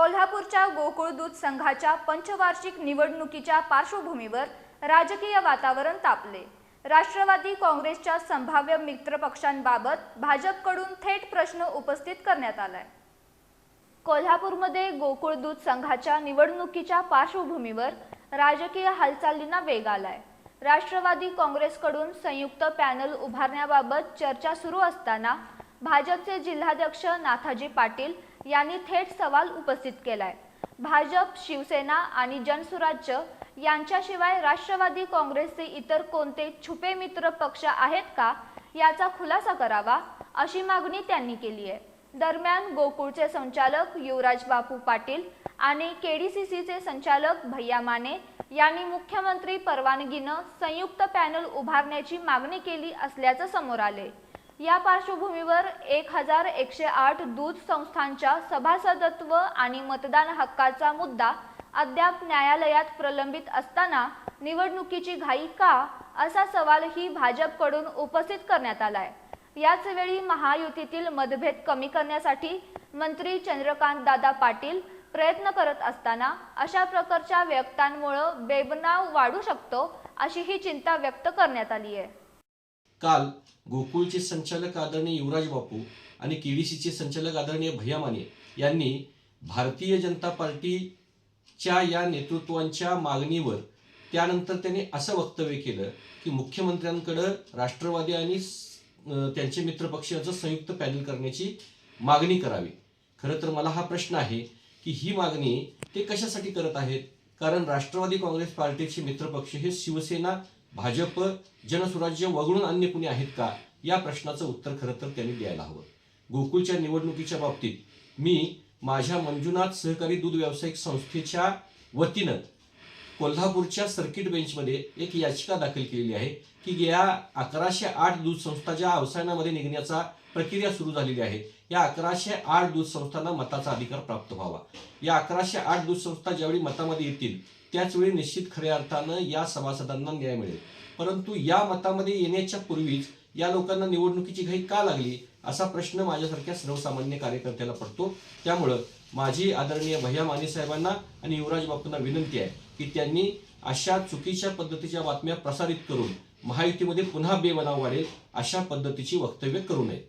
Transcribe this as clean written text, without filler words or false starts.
कोल्हापूरच्या गोकुळ दूध संघाच्या पंचवार्षिक निवडणुकीच्या पार्श्वभूमीवर राजकीय वातावरण तापले। राष्ट्रवादी काँग्रेसच्या संभाव्य मित्रपक्षांबाबत भाजपकडून थेट प्रश्न उपस्थित करण्यात आलाय। कोल्हापूरमध्ये गोकुळ दूध संघाच्या निवडणुकीच्या पार्श्वभूमीवर राजकीय हालचालींना वेग आलाय। राष्ट्रवादी काँग्रेसकडून संयुक्त पॅनल उभारण्याबाबत चर्चा सुरू असताना भाजपचे जिल्हाध्यक्ष नाथाजी पाटील यांनी थेट सवाल उपस्थित केलाय। भाजप, शिवसेना आणि जनसुराज्य यांच्याशिवाय राष्ट्रवादी काँग्रेसचे इतर कोणते छुपे मित्र पक्ष आहेत का याचा खुलासा करावा अशी मागणी त्यांनी केली आहे। दरम्यान गोकुळचे संचालक युवराज बापू पाटील आणि केडीसीसीचे संचालक भैया माने यांनी मुख्यमंत्री परवानगीने संयुक्त पॅनल उभारण्याची मागणी केली असल्याचे समोर आले। या पार्श्वभूमीवर 1108 दूध संस्थांच्या सभासदत्व आणि मतदान हक्काचा मुद्दा अद्याप न्यायालयात प्रलंबित असताना निवडणुकीची घाई का असा सवालही भाजपकडून उपस्थित करण्यात आलाय। याच वेळी महायुतीतील मतभेद कमी करण्यासाठी मंत्री चंद्रकांत दादा पाटील प्रयत्न करत असताना अशा प्रकारच्या व्यक्तांमुळे बेबनाव वाढू शकतो अशी ही चिंता व्यक्त करण्यात आली आहे। काल गोकुळचे संचालक आदरणीय युवराज बापू आणि केडीसीचे संचालक आदरणीय भैया माने यांनी भारतीय जनता पार्टीच्या या नेतृत्वांच्या मागणीवर त्यानंतर त्यांनी असं वक्तव्य केलं की मुख्यमंत्र्यांकडे राष्ट्रवादी आणि त्यांचे मित्रपक्षाचं संयुक्त पॅनल करण्याची मागणी करावी। खरं तर मला हा प्रश्न आहे की ही मागणी ते कशासाठी करत आहेत? कारण राष्ट्रवादी काँग्रेस पार्टीचे मित्रपक्ष हे शिवसेना, भाजप, जनसुराज्य वगळून अन्य कुणी आहेत का या प्रश्नाचं उत्तर खरं तर त्यांनी द्यायला हवं। गोकुळच्या निवडणुकीच्या बाबतीत मी माझ्या मंजुनाथ सहकारी दूध व्यावसायिक संस्थेच्या वतीनं कोल्हापूरच्या सर्किट बेंचमध्ये एक याचिका दाखल केलेली आहे की या 1108 दूध संस्था ज्या अवसानामध्ये निघण्याचा प्रक्रिया सुरू झालेली आहे, या 1108 दूध संस्थांना मताचा अधिकार प्राप्त व्हावा। या 1108 दूध संस्था ज्यावेळी मतामध्ये येतील त्याचवेळी निश्चित खऱ्या अर्थानं या सभासदांना न्याय मिळेल। परंतु या मतामध्ये येण्याच्या पूर्वीच या लोकांना निवडणुकीची घाई का लागली असा प्रश्न माझ्यासारख्या सर्वसामान्य कार्यकर्त्याला पडतो। त्यामुळे माझी आदरणीय भैया माने साहेबांना आणि युवराज बापूंना विनंती आहे की त्यांनी अशा चुकीच्या पद्धतीच्या बातम्या प्रसारित करून महायुतीमध्ये पुन्हा बेबनाव वाढेल अशा पद्धतीची वक्तव्य करू नयेत।